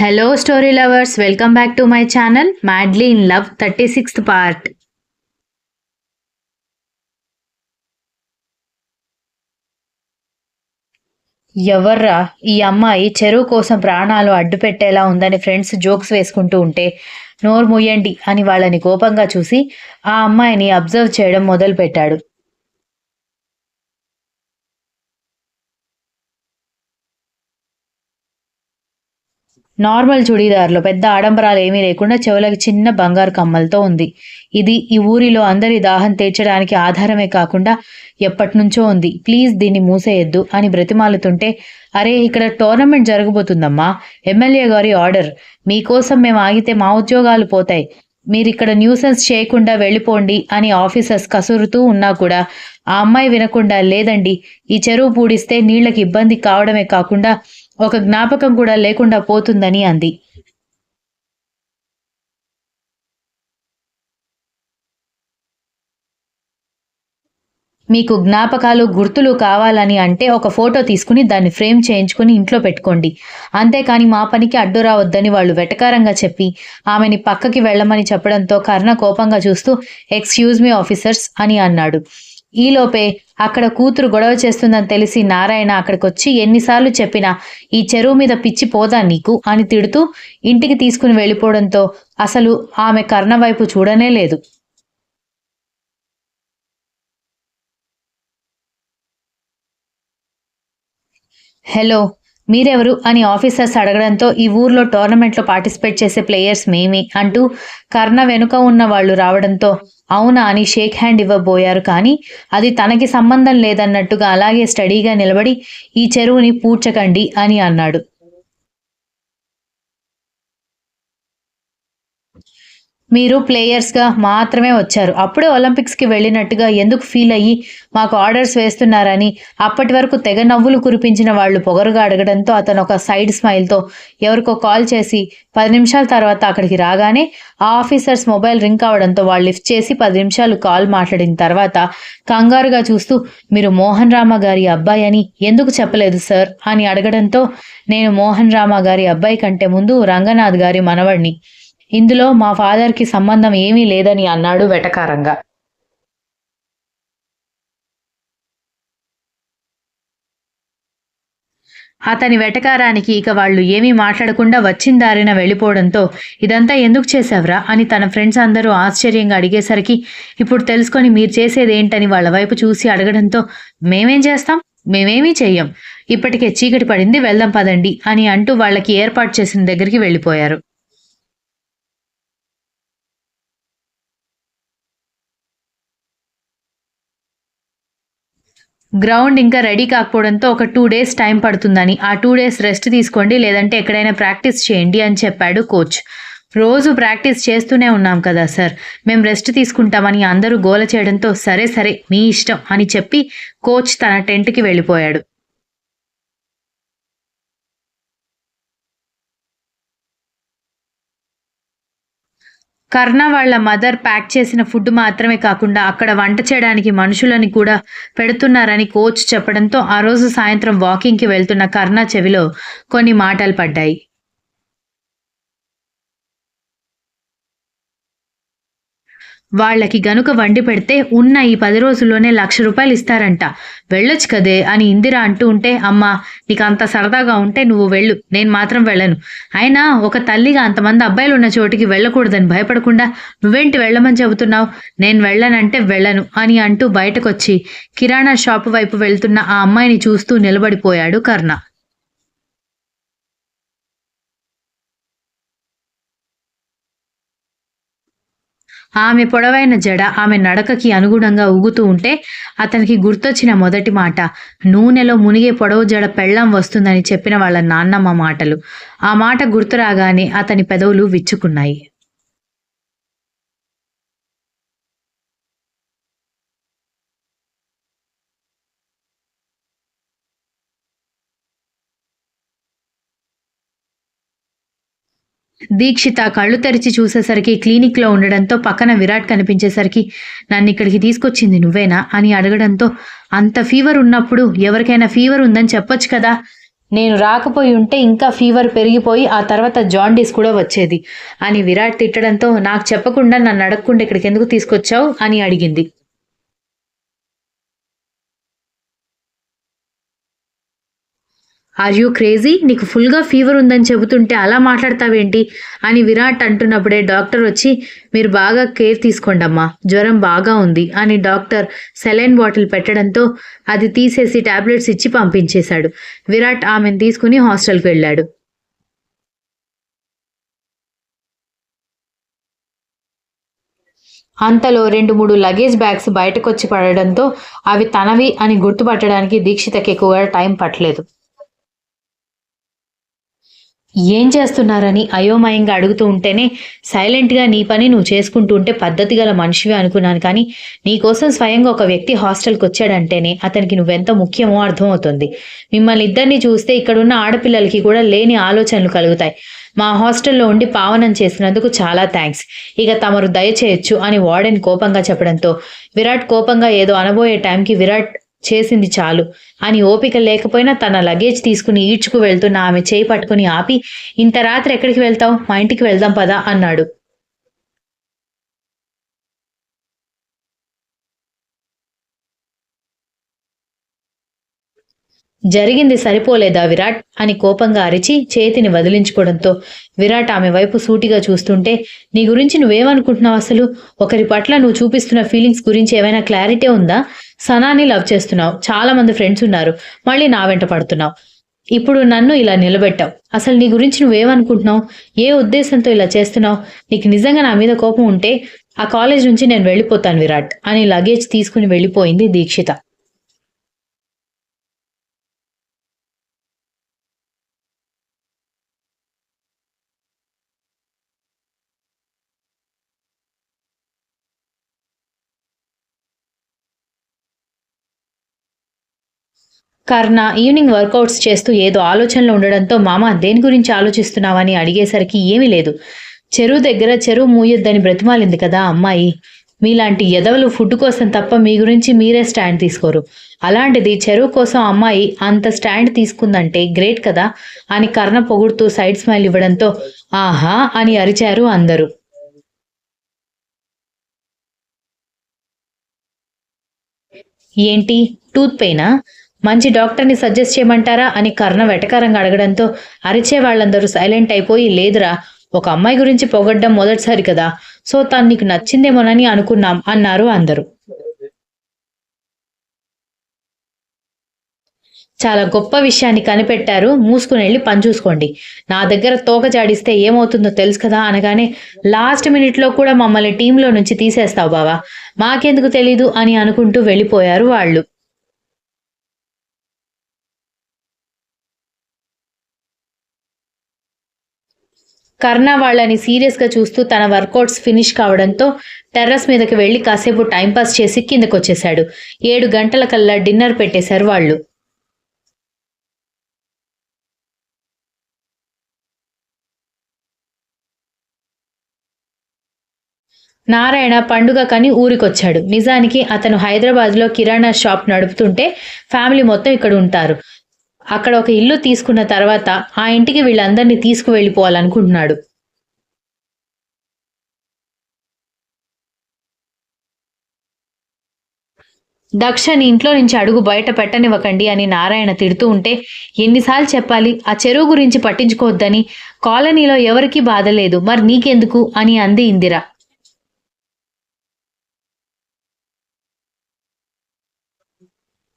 Hello story lovers, welcome back to my channel madly in love 36th part. ఎవర్రా ఈ అమ్మాయి చెరువు కోసం ప్రాణాలు అడ్డు పెట్టేలా ఉందని ఫ్రెండ్స్ జోక్స్ వేసుకుంటూ ఉంటే నోరు ముయ్యండి అని వాళ్ళని కోపంగా చూసి ఆ అమ్మాయిని అబ్జర్వ్ చేయడం మొదలుపెట్టాడు. నార్మల్ చుడీదార్లో పెద్ద ఆడంబరాలు ఏమీ లేకుండా చెవులకి చిన్న బంగారు కమ్మలతో ఉంది. ఇది ఈ ఊరిలో అందరి దాహం తీర్చడానికి ఆధారమే కాకుండా ఎప్పటినుంచో ఉంది. ప్లీజ్ దీన్ని మూసేయొద్దు అని బ్రతిమాలుతుంటే, అరే ఇక్కడ టోర్నమెంట్ జరగబోతుందమ్మా, ఎమ్మెల్యే గారి ఆర్డర్, మీకోసం మేము ఆగితే మా ఉద్యోగాలు పోతాయి, మీరిక్కడ న్యూసెన్స్ చేయకుండా వెళ్ళిపోండి అని ఆఫీసర్స్ కసురుతూ ఉన్నా కూడా ఆ అమ్మాయి వినకుండా, లేదండి ఈ చెరువు పూడిస్తే నీళ్లకి ఇబ్బంది కావడమే కాకుండా ఒక జ్ఞాపకం కూడా లేకుండా పోతుందని అంది. మీకు జ్ఞాపకాలు గుర్తులు కావాలని అంటే ఒక ఫోటో తీసుకుని దాన్ని ఫ్రేమ్ చేయించుకుని ఇంట్లో పెట్టుకోండి, అంతేకాని మా పనికి అడ్డు రావద్దని వాళ్ళు వెటకారంగా చెప్పి ఆమెని పక్కకి వెళ్ళమని చెప్పడంతో కర్ణ కోపంగా చూస్తూ, ఎక్స్క్యూజ్ మీ ఆఫీసర్స్ అని అన్నాడు. ఈలోపే అక్కడ కూతురు గొడవ చేస్తుందని తెలిసి నారాయణ అక్కడికొచ్చి ఎన్నిసార్లు చెప్పినా ఈ చెరువు మీద పిచ్చి పోదా నీకు అని తిడుతూ ఇంటికి తీసుకుని వెళ్ళిపోవడంతో అసలు ఆమె కర్ణ వైపు చూడనే లేదు. హలో, మీరెవరు అని ఆఫీసర్స్ అడగడంతో ఈ ఊర్లో టోర్నమెంట్లో పార్టిసిపేట్ చేసే ప్లేయర్స్ మేమే అంటూ కర్ణ వెనుక ఉన్న వాళ్ళు రావడంతో అవునా అని షేక్ హ్యాండ్ ఇవ్వబోయారు. కానీ అది తనకి సంబంధం లేదన్నట్టుగా అలాగే స్టడీగా నిలబడి ఈ చెరువుని పూడ్చకండి అని అన్నాడు. మీరు ప్లేయర్స్గా మాత్రమే వచ్చారు, అప్పుడే ఒలింపిక్స్కి వెళ్ళినట్టుగా ఎందుకు ఫీల్ అయ్యి మాకు ఆర్డర్స్ వేస్తున్నారని అప్పటి వరకు తెగ నవ్వులు కురిపించిన వాళ్ళు పొగరుగా అడగడంతో అతను ఒక సైడ్ స్మైల్తో ఎవరికో కాల్ చేసి 10 నిమిషాల తర్వాత అక్కడికి రాగానే ఆ ఆఫీసర్స్ మొబైల్ రింగ్ కావడంతో వాళ్ళు లిఫ్ట్ చేసి 10 నిమిషాలు కాల్ మాట్లాడిన తర్వాత కంగారుగా చూస్తూ, మీరు మోహన్ రామ గారి అబ్బాయి అని ఎందుకు చెప్పలేదు సార్ అని అడగడంతో, నేను మోహన్ రామ గారి అబ్బాయి కంటే ముందు రంగనాథ్ గారి మనవడిని, ఇందులో మా ఫాదర్కి సంబంధం ఏమీ లేదని అన్నాడు వెటకారంగా. అతని వెటకారానికి ఇక వాళ్ళు ఏమీ మాట్లాడకుండా వచ్చిన దారిన వెళ్ళిపోవడంతో, ఇదంతా ఎందుకు చేశావురా అని తన ఫ్రెండ్స్ అందరూ ఆశ్చర్యంగా అడిగేసరికి, ఇప్పుడు తెలుసుకొని మీరు చేసేది ఏంటని వాళ్ళ వైపు చూసి అడగడంతో, మేమేం చేస్తాం, మేమేమీ చెయ్యం, ఇప్పటికే చీకటి పడింది, వెళ్దాం పదండి అని అంటూ వాళ్ళకి ఏర్పాటు చేసిన దగ్గరికి వెళ్ళిపోయారు. గ్రౌండ్ ఇంకా రెడీ కాకపోవడంతో ఒక 2 డేస్ టైం పడుతుందని, ఆ 2 డేస్ రెస్ట్ తీసుకోండి, లేదంటే ఎక్కడైనా ప్రాక్టీస్ చేయండి అని చెప్పాడు కోచ్. రోజు ప్రాక్టీస్ చేస్తూనే ఉన్నాం కదా సార్, మేము రెస్ట్ తీసుకుంటామని అందరూ గోల చేయడంతో, సరే సరే మీ ఇష్టం అని చెప్పి కోచ్ తన టెంట్కి వెళ్ళిపోయాడు. కర్ణ వాళ్ళ మదర్ ప్యాక్ చేసిన ఫుడ్ మాత్రమే కాకుండా అక్కడ వంట చేయడానికి మనుషులని కూడా పెడుతున్నారని కోచ్ చెప్పడంతో ఆ రోజు సాయంత్రం వాకింగ్కి వెళ్తున్న కర్ణ చెవిలో కొన్ని మాటలు పడ్డాయి. వాళ్ళకి గనుక వండి పెడితే ఉన్న ఈ 10 రోజుల్లోనే ₹1,00,000 ఇస్తారంట, వెళ్ళొచ్చు కదే అని ఇందిర అంటూ ఉంటే, అమ్మా నీకు అంత సరదాగా ఉంటే నువ్వు వెళ్ళు, నేను మాత్రం వెళ్ళను, అయినా ఒక తల్లిగా అంతమంది అబ్బాయిలు ఉన్న చోటికి వెళ్ళకూడదని భయపడకుండా నువ్వేంటి వెళ్ళమని చెబుతున్నావు, నేను వెళ్ళనంటే వెళ్ళను అని అంటూ బయటకొచ్చి కిరాణా షాపు వైపు వెళ్తున్న ఆ అమ్మాయిని చూస్తూ నిలబడిపోయాడు కర్ణ. ఆమె పొడవైన జడ ఆమె నడకకి అనుగుణంగా ఊగుతూ ఉంటే అతనికి గుర్తొచ్చిన మొదటి మాట, నూనెలో మునిగే పొడవు జడ పెళ్ళాం వస్తుందని చెప్పిన వాళ్ళ నాన్నమ్మ మాటలు. ఆ మాట గుర్తు రాగానే అతని పెదవులు విచ్చుకున్నాయి. దీక్షిత కళ్ళు తెరిచి చూసేసరికి క్లినిక్‌లో ఉండడంతో పక్కన విరాట్ కనిపించేసరికి, నన్నిక్కడికి తీసుకొచ్చింది నువ్వేనా అని అడగడంతో, అంత ఫీవర్ ఉన్నప్పుడు ఎవరికైనా ఫీవర్ ఉందని చెప్పొచ్చు కదా, నేను రాకపోయి ఉంటే ఇంకా ఫీవర్ పెరిగిపోయి ఆ తర్వాత జాండీస్ కూడా వచ్చేది అని విరాట్ తిట్టడంతో నాకు చెప్పకుండా నన్ను అడగకుండా ఇక్కడికి ఎందుకు తీసుకొచ్చావు అని అడిగింది. Are you crazy? నీకు ఫుల్‌గా ఫీవర్ ఉందని చెబుతుంటే అలా మాట్లాడతావేంటి? అని విరాట్ అంటున్నప్పుడే డాక్టర్ వచ్చి మీరు బాగా కేర్ తీసుకోండమ్మా. జ్వరం బాగా ఉంది అని డాక్టర్ సెలైన్ బాటిల్ పెట్టడంతో అది తీసేసి టాబ్లెట్స్ ఇచ్చి పంపించేశాడు. విరాట్ ఆమెను తీసుకుని హాస్టల్‌కి వెళ్ళాడు. అంతలో 2, 3 లగేజ్ బ్యాగ్స్ బయటకొచ్చి పడడంతో అవి తనవి అని గుర్తుపట్టడానికి దీక్షితకి ఎక్కువగా టైం పట్టలేదు. ఏం చేస్తున్నారని అయోమయంగా అడుగుతూ ఉంటేనే సైలెంట్గా నీ పని నువ్వు చేసుకుంటూ ఉంటే పద్ధతి గల మనిషివి అనుకున్నాను, కానీ నీకోసం స్వయంగా ఒక వ్యక్తి హాస్టల్కి వచ్చాడంటేనే అతనికి నువ్వెంత ముఖ్యమో అర్థమవుతుంది. మిమ్మల్ని ఇద్దరిని చూస్తే ఇక్కడున్న ఆడపిల్లలకి కూడా లేని ఆలోచనలు కలుగుతాయి. మా హాస్టల్లో ఉండి పావనం చేసినందుకు చాలా థ్యాంక్స్. ఇక తమరు దయచేయొచ్చు అని వార్డెన్ కోపంగా చెప్పడంతో విరాట్ కోపంగా ఏదో అనబోయే టైంకి విరాట్ చేసింది చాలు అని ఓపిక లేకపోయినా తన లగేజ్ తీసుకుని ఈడ్చుకు వెళ్తున్న ఆమె చేయి పట్టుకుని ఆపి ఇంత రాత్రి ఎక్కడికి వెళ్తావు, మా ఇంటికి వెళ్దాం పదా అన్నాడు. జరిగింది సరిపోలేదా విరాట్ అని కోపంగా అరిచి చేతిని వదిలించుకోవడంతో విరాట్ ఆమె వైపు సూటిగా చూస్తుంటే నీ గురించి నువ్వేమనుకుంటున్నావు అసలు? ఒకరి పట్ల నువ్వు చూపిస్తున్న ఫీలింగ్స్ గురించి ఏమైనా క్లారిటీ ఉందా? సనాని లవ్ చేస్తున్నావు, చాలా మంది ఫ్రెండ్స్ ఉన్నారు, మళ్ళీ నా వెంట పడుతున్నావు, ఇప్పుడు నన్ను ఇలా నిలబెట్టావు. అసలు నీ గురించి నువ్వేమనుకుంటున్నావు? ఏ ఉద్దేశంతో ఇలా చేస్తున్నావు? నీకు నిజంగా నా మీద కోపం ఉంటే ఆ కాలేజ్ నుంచి నేను వెళ్ళిపోతాను విరాట్ అని లగేజ్ తీసుకుని వెళ్ళిపోయింది దీక్షిత. కర్ణ ఈవినింగ్ వర్కౌట్స్ చేస్తూ ఏదో ఆలోచనలో ఉండడంతో మామ దేని గురించి ఆలోచిస్తున్నావని అడిగేసరికి ఏమీ లేదు, చెరువు దగ్గర చెరువు మూయొద్దని బ్రతిమాలింది కదా అమ్మాయి. మీలాంటి ఎదవలు ఫుడ్ కోసం తప్ప మీ గురించి మీరే స్టాండ్ తీసుకోరు, అలాంటిది చెరువు కోసం అమ్మాయి అంత స్టాండ్ తీసుకుందంటే గ్రేట్ కదా అని కర్ణ పొగుడుతూ సైడ్ స్మైల్ ఇవ్వడంతో ఆహా అని అరిచారు అందరూ. ఏంటి, టూత్ పెయినా? మంచి డాక్టర్ని సజెస్ట్ చేయమంటారా అని కర్ణ వెటకారంగా అడగడంతో అరిచే వాళ్ళందరూ సైలెంట్ అయిపోయి లేదురా, ఒక అమ్మాయి గురించి పొగడ్డం మొదటిసారి కదా, సో తను నీకు నచ్చిందేమోనని అనుకున్నాం అన్నారు అందరూ. చాలా గొప్ప విషయాన్ని కనిపెట్టారు, మూసుకుని వెళ్ళి పని చూసుకోండి. నా దగ్గర తోక జాడిస్తే ఏమవుతుందో తెలుసు కదా అనగానే లాస్ట్ మినిట్లో కూడా మమ్మల్ని టీంలో నుంచి తీసేస్తావు బావా, మాకెందుకు తెలీదు అని అనుకుంటూ వెళ్ళిపోయారు వాళ్ళు. కర్ణ వాళ్ళని సీరియస్గా చూస్తూ తన వర్కౌట్స్ ఫినిష్ కావడంతో టెర్రస్ మీదకి వెళ్లి కాసేపు టైంపాస్ చేసి కిందకొచ్చేశాడు. 7 గంటలకల్లా డిన్నర్ పెట్టేశారు వాళ్ళు. నారాయణ పండుగ కని ఊరికొచ్చాడు. నిజానికి అతను హైదరాబాద్లో కిరాణా షాప్ నడుపుతుంటే ఫ్యామిలీ మొత్తం ఇక్కడ ఉంటారు. అక్కడ ఒక ఇల్లు తీసుకున్న తర్వాత ఆ ఇంటికి వీళ్ళందరినీ తీసుకువెళ్ళిపోవాలనుకుంటున్నాడు. దక్షని ఇంట్లో నుంచి అడుగు బయట పెట్టనివ్వకండి అని నారాయణ తిడుతూ ఉంటే ఎన్నిసార్లు చెప్పాలి ఆ చెరువు గురించి పట్టించుకోవద్దని, కాలనీలో ఎవరికీ బాధ లేదు, మరి నీకెందుకు అని అంది ఇందిర.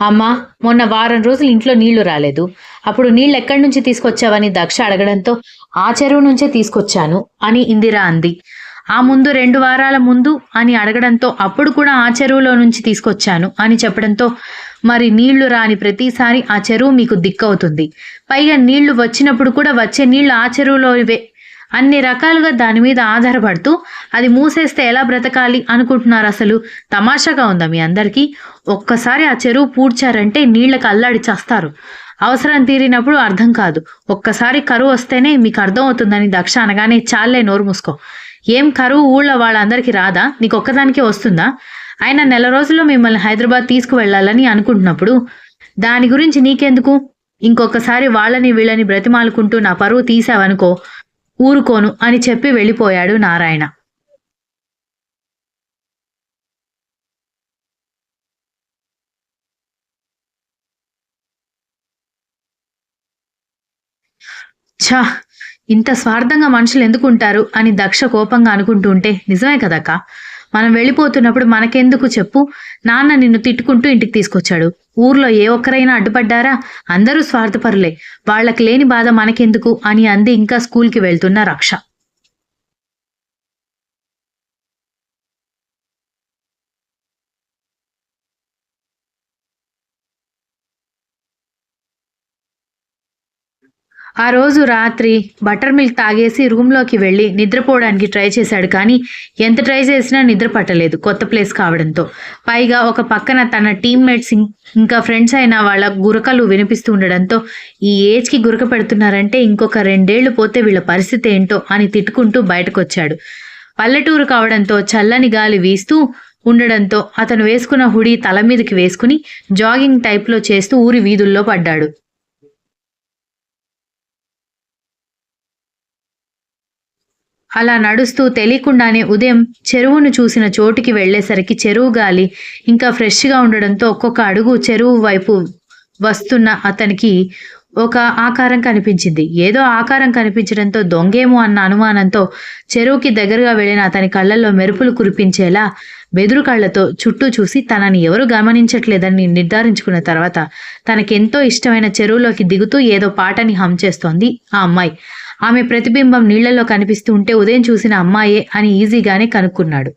అమ్మా, మొన్న వారం రోజులు ఇంట్లో నీళ్లు రాలేదు, అప్పుడు నీళ్ళు ఎక్కడి నుంచి తీసుకొచ్చావని దక్ష అడగడంతో ఆ చెరువు నుంచే తీసుకొచ్చాను అని ఇందిర అంది. ఆ ముందు 2 వారాల ముందు అని అడగడంతో అప్పుడు కూడా ఆ చెరువులో నుంచి తీసుకొచ్చాను అని చెప్పడంతో మరి నీళ్లు రాని ప్రతిసారి ఆ చెరువు మీకు దిక్కవుతుంది, పైగా నీళ్లు వచ్చినప్పుడు కూడా వచ్చే నీళ్లు ఆ చెరువులో ఇవే, అన్ని రకాలుగా దాని మీద ఆధారపడుతూ అది మూసేస్తే ఎలా బ్రతకాలి అనుకుంటున్నారు? అసలు తమాషాగా ఉందా మీ అందరికీ? ఒక్కసారి ఆ చెరువు పూడ్చారంటే నీళ్లకు అల్లాడి చస్తారు, అవసరం తీరినప్పుడు అర్థం కాదు, ఒక్కసారి కరువు వస్తేనే మీకు అర్థం అవుతుందని దక్ష అనగానే చాలే నోరు మూసుకో, ఏం కరువు ఊళ్ళో వాళ్ళందరికీ రాదా, నీకు ఒక్కదానికే వస్తుందా? ఆయన 1 నెల రోజుల్లో మిమ్మల్ని హైదరాబాద్ తీసుకువెళ్ళాలని అనుకుంటున్నప్పుడు దాని గురించి నీకెందుకు? ఇంకొకసారి వాళ్ళని వీళ్ళని బ్రతిమాలుకుంటూ నా పరువు తీశావనుకో ఊరుకోను అని చెప్పి వెళ్ళిపోయాడు నారాయణ. ఛ! ఇంత స్వార్థంగా మనుషులెందుకుంటారు అని దక్ష కోపంగా అనుకుంటూ ఉంటే, నిజమే కదక్కా! మనం వెళ్ళిపోతున్నప్పుడు మనకెందుకు చెప్పు? నాన్న నిన్ను తిట్టుకుంటూ ఇంటికి తీసుకొచ్చాడు. ఊర్లో ఏ ఒక్కరైనా అడ్డుపడ్డారా? అందరూ స్వార్థపరులే. వాళ్ళకి లేని బాధ మనకెందుకు అని అంది ఇంకా స్కూల్‌కి వెళ్తున్న రక్ష. ఆ రోజు రాత్రి బటర్ మిల్క్ తాగేసి రూమ్‌లోకి వెళ్లి నిద్రపోవడానికి ట్రై చేశాడు కానీ, ఎంత ట్రై చేసినా నిద్ర పట్టలేదు కొత్త ప్లేస్ కావడంతో. పైగా ఒక పక్కన తన టీమ్‌మేట్స్ ఇంకా ఫ్రెండ్స్ అయిన వాళ్ళ గురకలు వినిపిస్తూ ఉండడంతో, ఈ ఏజ్‌కి గురక పెడుతున్నారంటే ఇంకొక 2 ఏళ్లు పోతే వీళ్ళ పరిస్థితి ఏంటో అని తిట్టుకుంటూ బయటకొచ్చాడు. పల్లెటూరు కావడంతో చల్లని గాలి వీస్తూ ఉండడంతో అతను వేసుకున్న హుడీ తల మీదకి వేసుకుని జాగింగ్ టైప్‌లో చేస్తూ ఊరి వీధుల్లో పడ్డాడు. అలా నడుస్తూ తెలియకుండానే ఉదయం చెరువును చూసిన చోటికి వెళ్ళేసరికి చెరువు గాలి ఇంకా ఫ్రెష్‌గా ఉండడంతో ఒక్కొక్క అడుగు చెరువు వైపు వస్తున్న అతనికి ఒక ఆకారం కనిపించింది. ఏదో ఆకారం కనిపించడంతో దొంగేమో అన్న అనుమానంతో చెరువుకి దగ్గరగా వెళ్ళిన అతని కళ్ళల్లో మెరుపులు కురిపించేలా బెదురు కళ్ళతో చుట్టూ చూసి తనని ఎవరు గమనించట్లేదని నిర్ధారించుకున్న తర్వాత తనకెంతో ఇష్టమైన చెరువులోకి దిగుతూ ఏదో పాటని హమ్ చేస్తోంది ఆ అమ్మాయి. ఆమె ప్రతిబింబం నీళ్లలో కనిపిస్తూ ఉంటే ఉదయం చూసిన అమ్మాయే అని ఈజీగానే కనుక్కున్నాడు.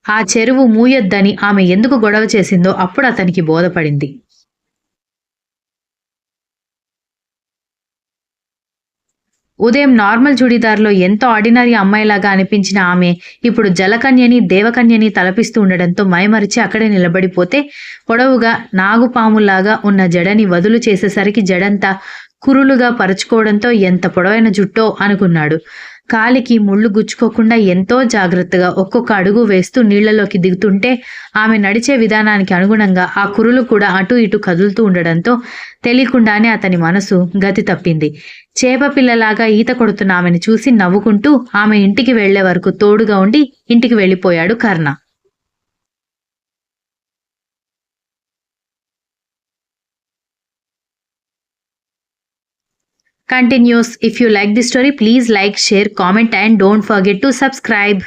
ఆ చెరువు మూయొద్దని ఆమె ఎందుకు గొడవ చేసిందో అప్పుడు అతనికి బోధపడింది. ఉదయం నార్మల్ చుడీదార్‌లో ఎంతో ఆర్డినరీ అమ్మాయిలాగా అనిపించిన ఆమె ఇప్పుడు జలకన్యని, దేవకన్యని తలపిస్తూ ఉండడంతో మైమరిచి అక్కడే నిలబడిపోతే పొడవుగా నాగుపాములాగా ఉన్న జడని వదులు చేసేసరికి జడంతా కురులుగా పరుచుకోవడంతో ఎంత పొడవైన జుట్టో అనుకున్నాడు. కాలికి ముళ్ళు గుచ్చుకోకుండా ఎంతో జాగ్రత్తగా ఒక్కొక్క అడుగు వేస్తూ నీళ్లలోకి దిగుతుంటే ఆమె నడిచే విధానానికి అనుగుణంగా ఆ కురులు కూడా అటూ ఇటూ కదులుతూ ఉండడంతో తెలియకుండానే అతని మనసు గతి తప్పింది. చేప పిల్లలాగా ఈత కొడుతున్న ఆమెను చూసి నవ్వుకుంటూ ఆమె ఇంటికి వెళ్లే వరకు తోడుగా ఉండి ఇంటికి వెళ్ళిపోయాడు కర్ణ. Continues. If you like this story, please like, share, comment, and don't forget to subscribe.